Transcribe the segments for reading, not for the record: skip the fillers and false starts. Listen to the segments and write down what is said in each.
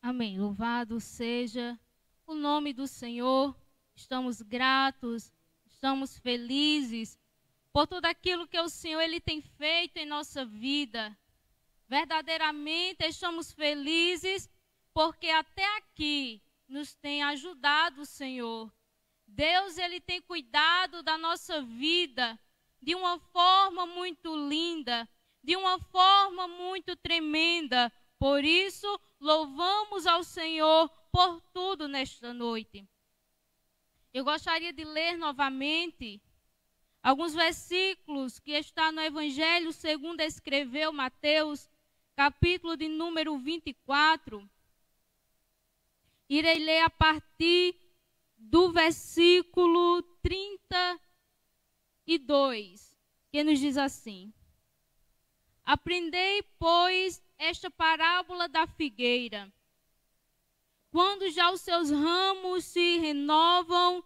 Amém. Louvado seja o nome do Senhor. Estamos gratos, estamos felizes por tudo aquilo que o Senhor ele tem feito em nossa vida. Verdadeiramente estamos felizes porque até aqui nos tem ajudado o Senhor. Deus ele tem cuidado da nossa vida de uma forma muito linda, de uma forma muito tremenda. Por isso, louvamos ao Senhor por tudo nesta noite. Eu gostaria de ler novamente alguns versículos que está no Evangelho segundo escreveu Mateus, capítulo de número 24. Irei ler a partir do versículo 32, que nos diz assim: Aprendei, pois, esta parábola da figueira. Quando já os seus ramos se renovam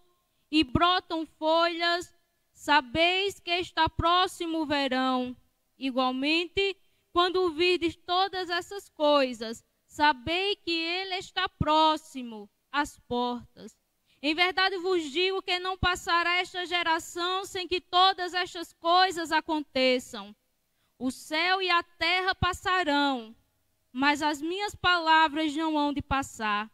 e brotam folhas, sabeis que está próximo o verão. Igualmente, quando virdes todas essas coisas, sabei que ele está próximo às portas. Em verdade vos digo que não passará esta geração sem que todas estas coisas aconteçam. O céu e a terra passarão, mas as minhas palavras não hão de passar.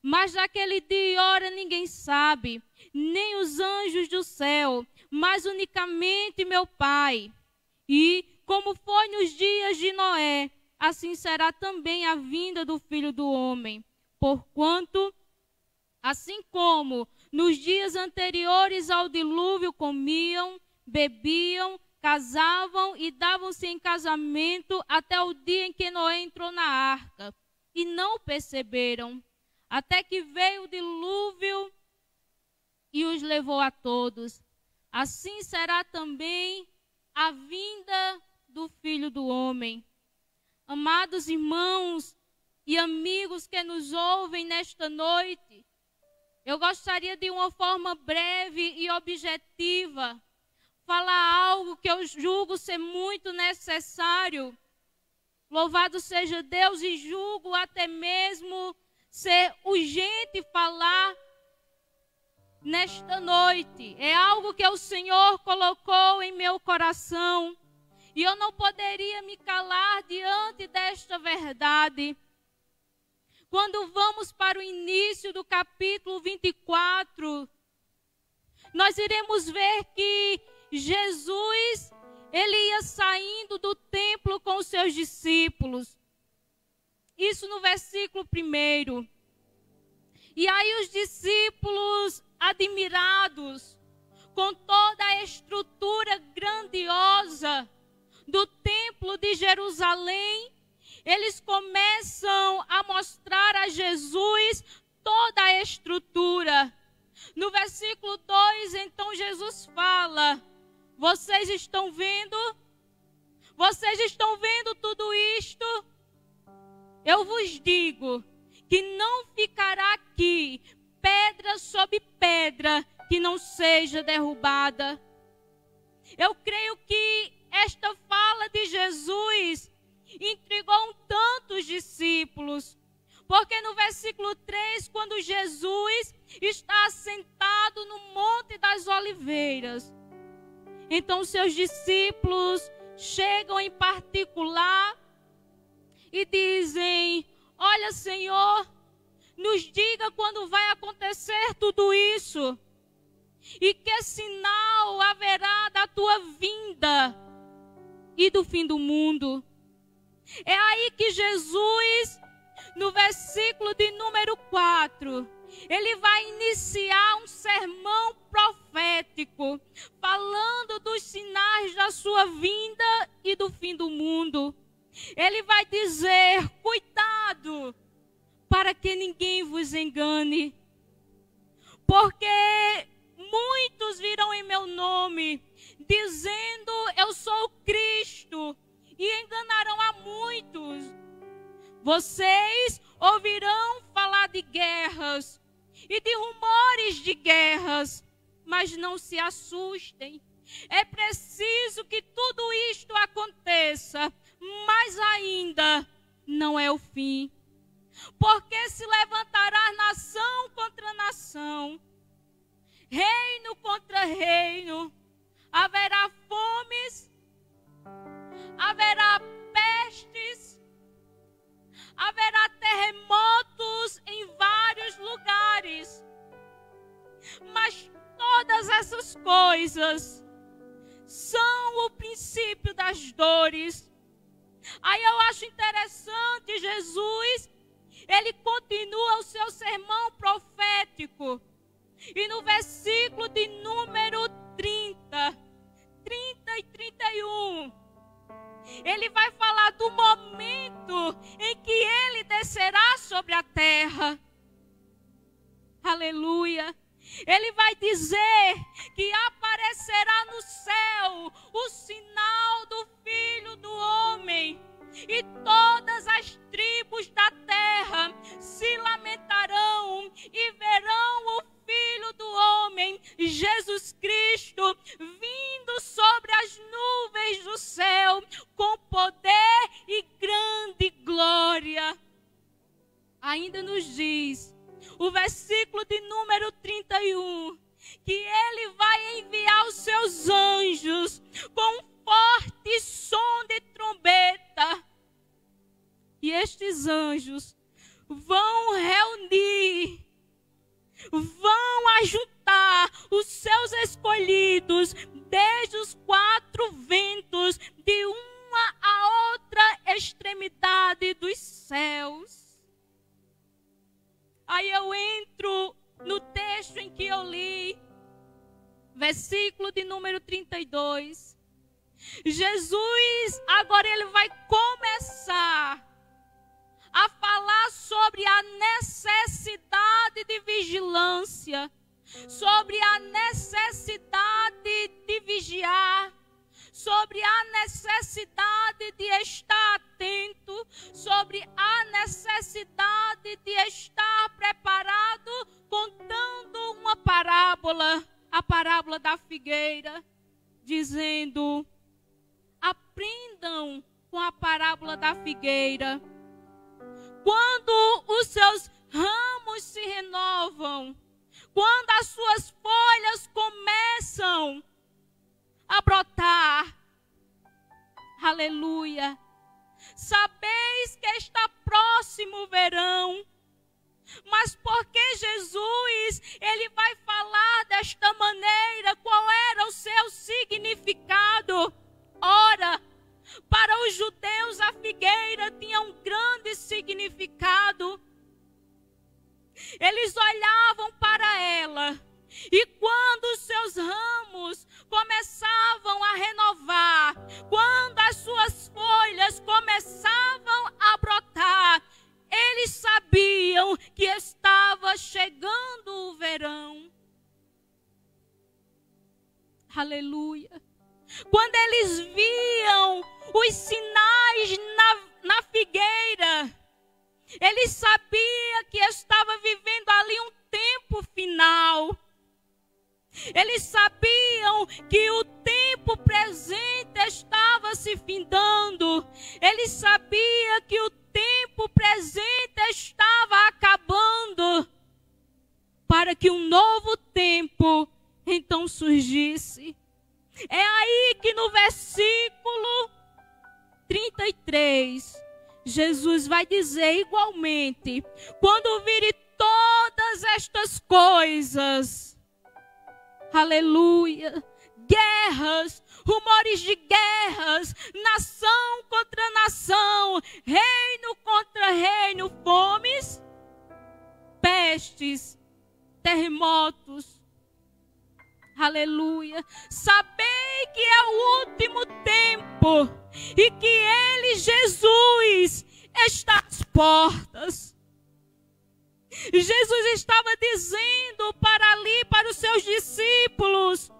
Mas daquele dia e hora ninguém sabe, nem os anjos do céu, mas unicamente meu Pai. E, como foi nos dias de Noé, assim será também a vinda do Filho do Homem. Porquanto, assim como nos dias anteriores ao dilúvio comiam, bebiam, casavam e davam-se em casamento até o dia em que Noé entrou na arca, e não perceberam, até que veio o dilúvio e os levou a todos. Assim será também a vinda do Filho do Homem. Amados irmãos e amigos que nos ouvem nesta noite, eu gostaria de uma forma breve e objetiva falar algo que eu julgo ser muito necessário. Louvado seja Deus, e julgo até mesmo ser urgente falar nesta noite. É algo que o Senhor colocou em meu coração e eu não poderia me calar diante desta verdade. Quando vamos para o início do capítulo 24, nós iremos ver que Jesus, ele ia saindo do templo com os seus discípulos. Isso no versículo 1. E aí os discípulos, admirados com toda a estrutura grandiosa do templo de Jerusalém, eles começam a mostrar a Jesus toda a estrutura. No versículo 2, então Jesus fala: Vocês estão vendo? Vocês estão vendo tudo isto? Eu vos digo que não ficará aqui pedra sobre pedra que não seja derrubada. Eu creio que esta fala de Jesus intrigou um tanto os discípulos, porque no versículo 3, quando Jesus está assentado no Monte das Oliveiras, então seus discípulos chegam em particular e dizem: Olha, Senhor, nos diga quando vai acontecer tudo isso e que sinal haverá da tua vinda e do fim do mundo. É aí que Jesus, no versículo de número 4, ele vai iniciar um sermão profético, falando dos sinais da sua vinda e do fim do mundo. Ele vai dizer: cuidado, para que ninguém vos engane, porque muitos virão em meu nome, dizendo eu sou o Cristo, e enganarão a muitos. Vocês ouvirão falar de guerras e de rumores de guerras, mas não se assustem. É preciso que tudo isto aconteça, mas ainda não é o fim. Porque reino. Haverá fomes, haverá pestes, haverá terremotos em vários lugares. Mas todas essas coisas são o princípio das dores. Aí eu acho interessante, Jesus, ele continua o seu sermão profético. E no versículo de número 30 e 31, ele vai falar do momento em que ele descerá sobre a terra. Aleluia. Ele vai dizer que aparecerá no céu o sinal do Filho do Homem. E todas as tribos da terra se lamentarão e verão o Filho do Homem, Jesus Cristo, vindo sobre as nuvens do céu, com poder e grande glória. Ainda nos diz o versículo de número 31, que ele vai enviar os seus anjos com um forte som de trombeta. E estes anjos vão reunir, vão ajuntar os seus escolhidos desde os quatro ventos, de uma a outra extremidade dos céus. Aí eu entro no texto em que eu li, versículo de número 32. Jesus, agora ele vai começar a falar sobre a necessidade de vigilância, sobre a necessidade de vigiar, sobre a necessidade de estar atento, sobre a necessidade de estar preparado, contando uma parábola, a parábola da figueira, dizendo: aprendam com a parábola da figueira. Quando os seus ramos se renovam, quando as suas folhas começam a brotar, aleluia, sabeis que está próximo o verão. Mas porque Jesus, ele vai falar desta maneira, qual era o seu significado? Ora, para os judeus a figueira tinha um grande significado. Eles olhavam para ela, e quando os seus ramos começavam a renovar, quando as suas folhas começavam a brotar, eles sabiam que estava chegando o verão. Aleluia. Quando eles viam os sinais na figueira, eles sabiam que estava vivendo ali um tempo final. Eles sabiam que o tempo presente estava se findando. Eles sabiam que o tempo presente estava acabando, para que um novo tempo então surgisse. É aí que no versículo 33, Jesus vai dizer igualmente: quando virem todas estas coisas, aleluia, guerras, rumores de guerras, nação contra nação, reino contra reino, fomes, pestes, terremotos, aleluia. Sabei que é o último tempo e que ele, Jesus, está às portas. Jesus estava dizendo para os seus discípulos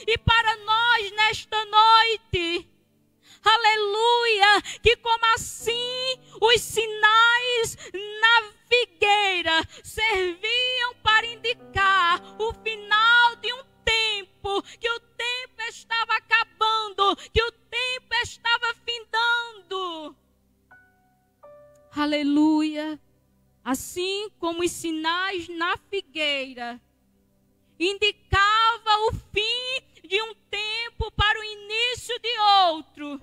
e para nós nesta noite, aleluia, que como assim os sinais na figueira serviam para indicar o final de um tempo, que o tempo estava acabando, que o tempo estava findando. Aleluia. Assim como os sinais na figueira indicava o fim de um tempo para o início de outro.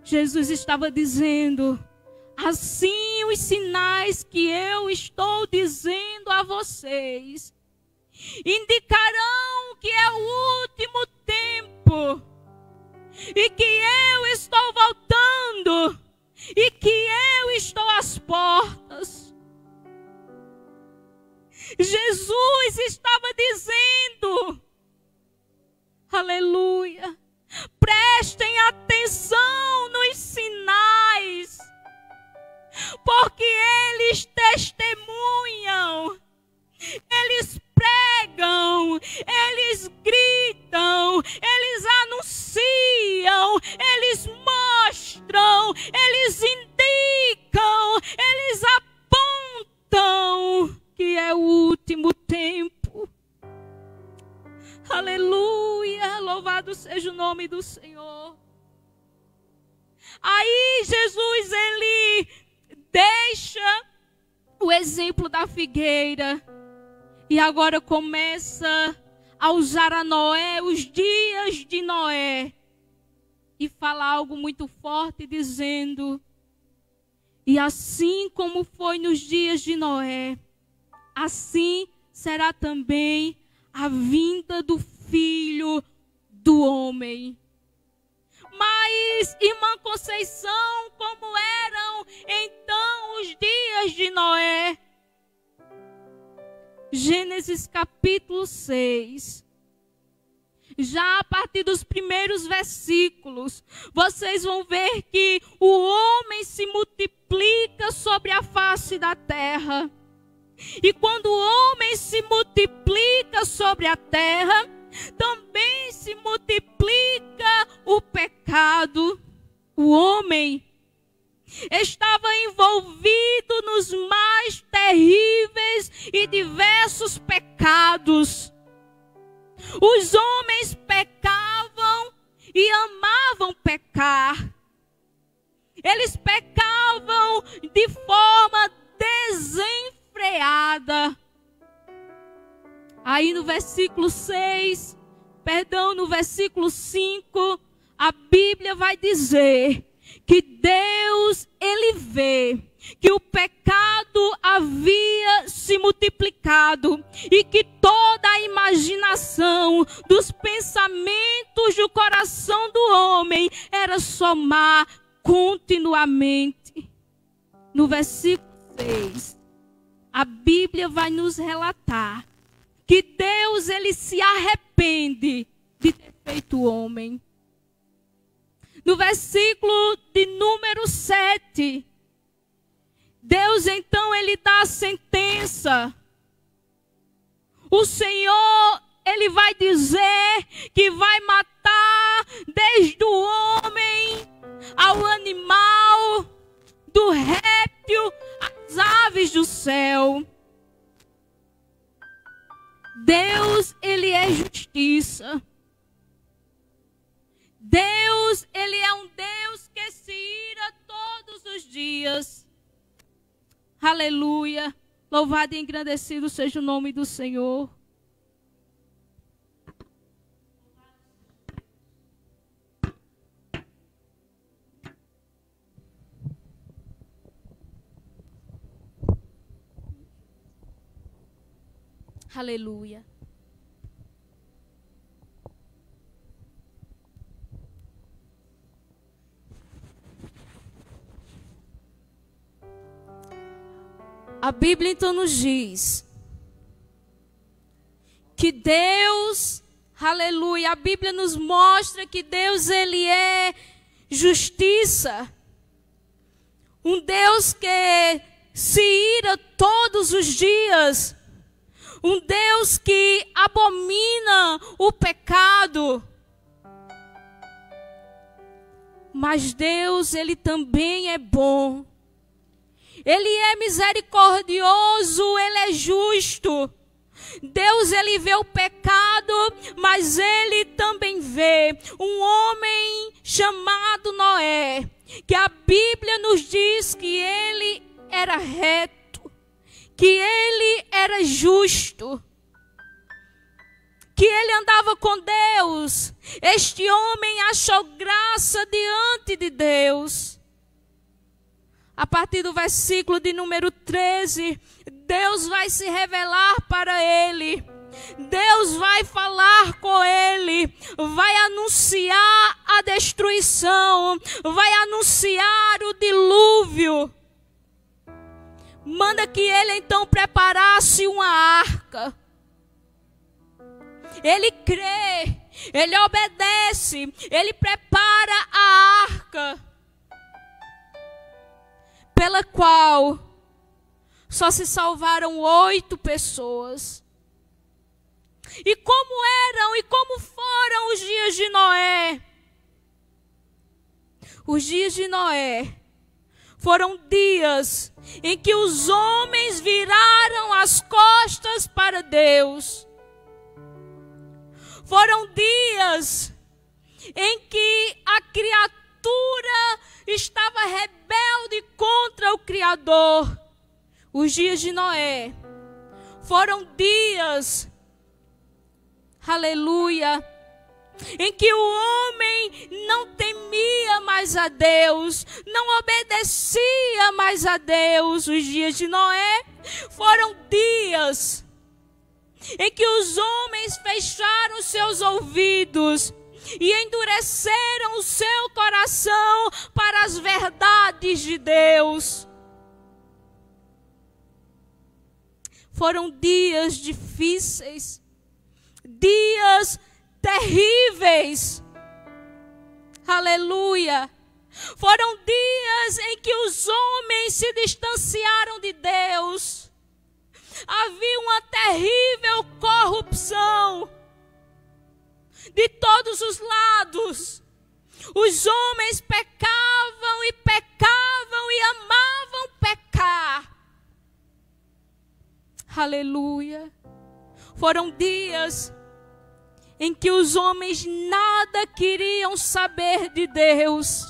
Jesus estava dizendo: assim os sinais que eu estou dizendo a vocês indicarão que é o último tempo e que eu estou voltando e que eu estou às portas. Jesus estava dizendo, aleluia, prestem atenção nos sinais, porque eles testemunham, eles pregam, eles gritam, eles anunciam, eles mostram, eles indicam, eles apontam que é o último tempo. Aleluia, louvado seja o nome do Senhor. Aí Jesus, ele deixa o exemplo da figueira e agora começa a usar a Noé, os dias de Noé, e fala algo muito forte, dizendo: e assim como foi nos dias de Noé, assim será também a vinda do Filho do Homem. Mas, irmã Conceição, como eram então os dias de Noé? Gênesis capítulo 6. Já a partir dos primeiros versículos, vocês vão ver que o homem se multiplica sobre a face da terra. E quando o homem se multiplica sobre a terra, também se multiplica o pecado. O homem estava envolvido nos mais terríveis e diversos pecados. Os homens pecavam e amavam pecar. Eles pecavam de forma desenfreada. Aí no versículo 6, no versículo 5, a Bíblia vai dizer que Deus, ele vê que o pecado havia se multiplicado e que toda a imaginação dos pensamentos do coração do homem era somar continuamente. No versículo 6, a Bíblia vai nos relatar que Deus, ele se arrepende de ter feito o homem. No versículo de número 7, Deus então, ele dá a sentença. O Senhor, ele vai dizer que vai matar desde o homem ao animal, do réptil, às aves do céu. Deus, ele é justiça. Deus, ele é um Deus que se ira todos os dias. Aleluia. Louvado e engrandecido seja o nome do Senhor. Aleluia. A Bíblia então nos diz que Deus, aleluia, a Bíblia nos mostra que Deus, ele é justiça. Um Deus que se ira todos os dias. Um Deus que abomina o pecado. Mas Deus, ele também é bom. Ele é misericordioso, ele é justo. Deus, ele vê o pecado, mas ele também vê um homem chamado Noé, que a Bíblia nos diz que ele era reto, que ele era justo, que ele andava com Deus, este homem achou graça diante de Deus. A partir do versículo de número 13, Deus vai se revelar para ele. Deus vai falar com ele, vai anunciar a destruição, vai anunciar o dilúvio. Manda que ele então preparasse uma arca. Ele crê, ele obedece, ele prepara a arca, pela qual só se salvaram 8 pessoas. E como eram e como foram os dias de Noé? Os dias de Noé foram dias em que os homens viraram as costas para Deus. Foram dias em que a criatura estava rebelde contra o Criador. Os dias de Noé foram dias, aleluia, em que o homem não temia mais a Deus, não obedecia mais a Deus. Os dias de Noé foram dias em que os homens fecharam seus ouvidos e endureceram o seu coração para as verdades de Deus. Foram dias difíceis, dias terríveis, aleluia. Foram dias em que os homens se distanciaram de Deus. Havia uma terrível corrupção de todos os lados. Os homens pecavam e amavam pecar. Aleluia. Foram dias em que os homens nada queriam saber de Deus.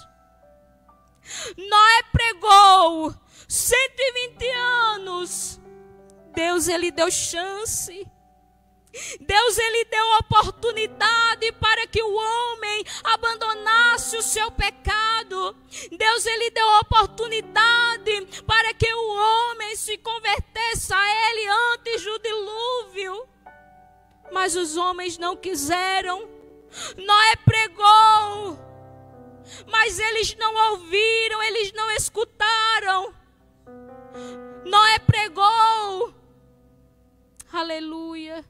Noé pregou 120 anos. Deus, ele deu chance. Deus, ele deu oportunidade para que o homem abandonasse o seu pecado. Deus, ele deu oportunidade para que o homem se convertesse a ele antes do dilúvio. Mas os homens não quiseram. Noé pregou, mas eles não ouviram, eles não escutaram. Noé pregou, aleluia,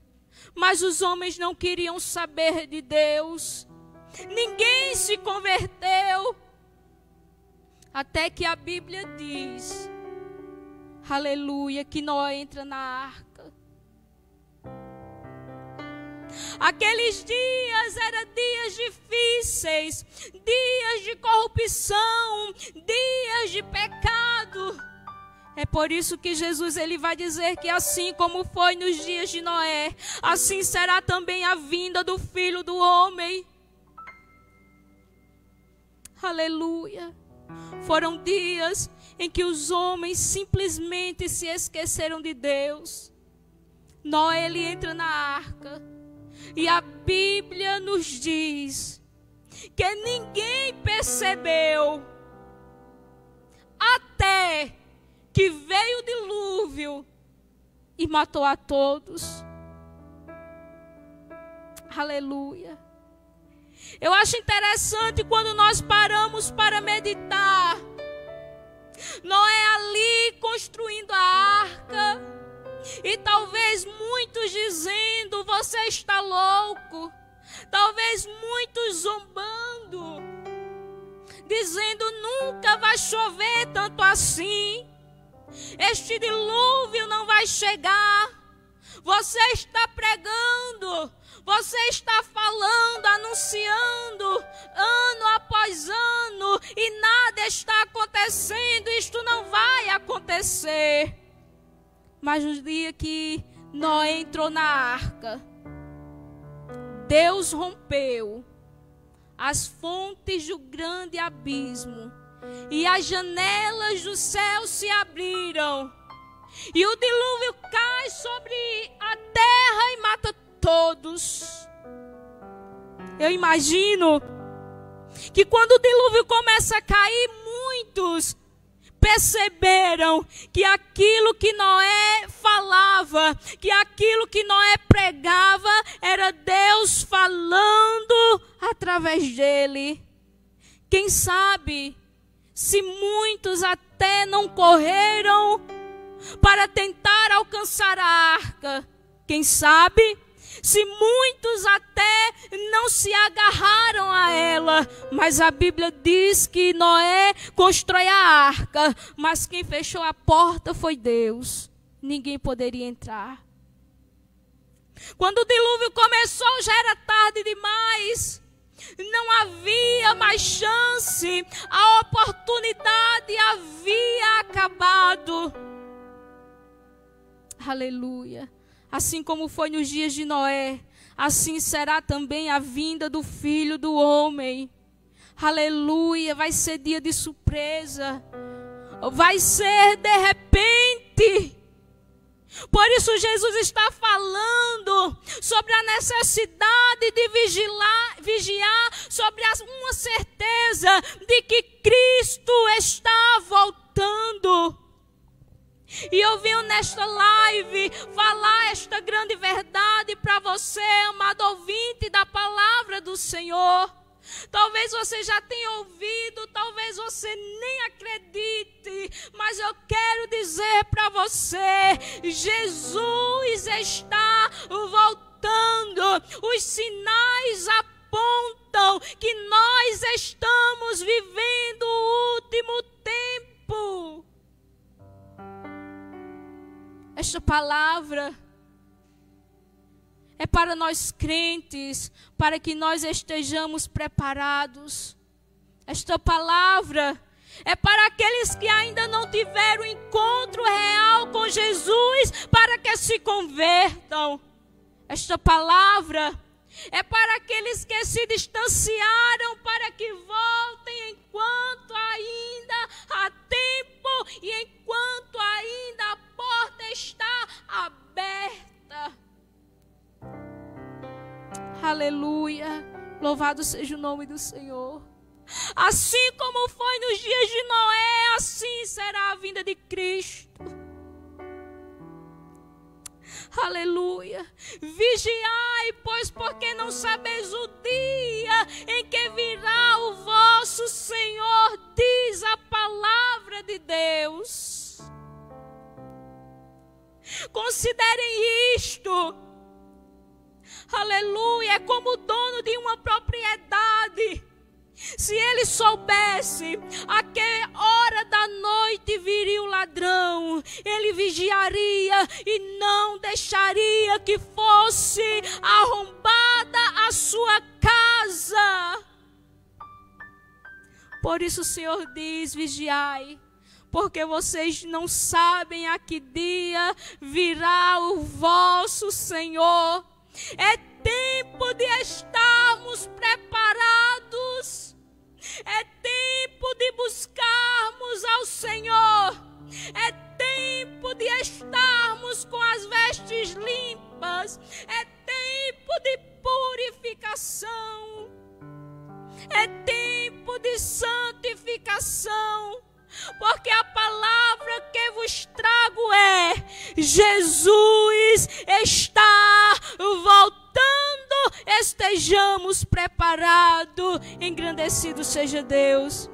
mas os homens não queriam saber de Deus. Ninguém se converteu. Até que a Bíblia diz, aleluia, que Noé entra na arca. Aqueles dias eram dias difíceis, dias de corrupção, dias de pecado. É por isso que Jesus, ele vai dizer que assim como foi nos dias de Noé, assim será também a vinda do Filho do Homem. Aleluia. Foram dias em que os homens simplesmente se esqueceram de Deus. Noé, ele entra na arca. E a Bíblia nos diz que ninguém percebeu até que veio o dilúvio e matou a todos. Aleluia. Eu acho interessante quando nós paramos para meditar. Noé ali construindo a arca. E talvez muitos dizendo, você está louco. Talvez muitos zombando, dizendo, nunca vai chover tanto assim. Este dilúvio não vai chegar. Você está pregando, você está falando, anunciando, ano após ano, e nada está acontecendo. Isto não vai acontecer. Mas no dia que Noé entrou na arca, Deus rompeu as fontes do grande abismo e as janelas do céu se abriram. E o dilúvio cai sobre a terra e mata todos. Eu imagino que quando o dilúvio começa a cair, muitos perceberam que aquilo que Noé falava, que aquilo que Noé pregava, era Deus falando através dele. Quem sabe, se muitos até não correram para tentar alcançar a arca, quem sabe, se muitos até não se agarraram a ela, mas a Bíblia diz que Noé constrói a arca, mas quem fechou a porta foi Deus. Ninguém poderia entrar. Quando o dilúvio começou, já era tarde demais. Não havia mais chance. A oportunidade havia acabado. Aleluia. Assim como foi nos dias de Noé, assim será também a vinda do Filho do Homem. Aleluia, vai ser dia de surpresa. Vai ser de repente. Por isso Jesus está falando sobre a necessidade de vigiar, sobre uma certeza de que Cristo está voltando. E eu venho nesta live falar esta grande verdade para você, amado ouvinte da palavra do Senhor. Talvez você já tenha ouvido, talvez você nem acredite, mas eu quero dizer para você, Jesus está voltando. Os sinais apontam que nós estamos vivendo o último tempo. Esta palavra é para nós crentes, para que nós estejamos preparados. Esta palavra é para aqueles que ainda não tiveram encontro real com Jesus, para que se convertam. Esta palavra é para aqueles que se distanciaram, para que voltem enquanto ainda há tempo e enquanto ainda a porta está aberta. Aleluia, louvado seja o nome do Senhor. Assim como foi nos dias de Noé, assim será a vinda de Cristo. Aleluia. Vigiai, pois, porque não sabeis o dia em que virá o vosso Senhor, diz a palavra de Deus. Considerem isto. Aleluia, é como o dono de uma propriedade. Se ele soubesse a que hora da noite viria o ladrão, ele vigiaria e não deixaria que fosse arrombada a sua casa. Por isso o Senhor diz, vigiai, porque vocês não sabem a que dia virá o vosso Senhor. É tempo de estarmos preparados. É tempo de buscarmos ao Senhor. É tempo de estarmos com as vestes limpas. É tempo de purificação. É tempo de santificação. Porque a palavra que vos trago é: Jesus está voltando. Estejamos preparados. Engrandecido seja Deus.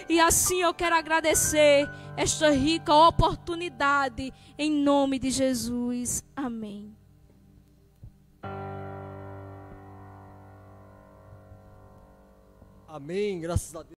E assim eu quero agradecer esta rica oportunidade em nome de Jesus. Amém. Amém, graças a Deus.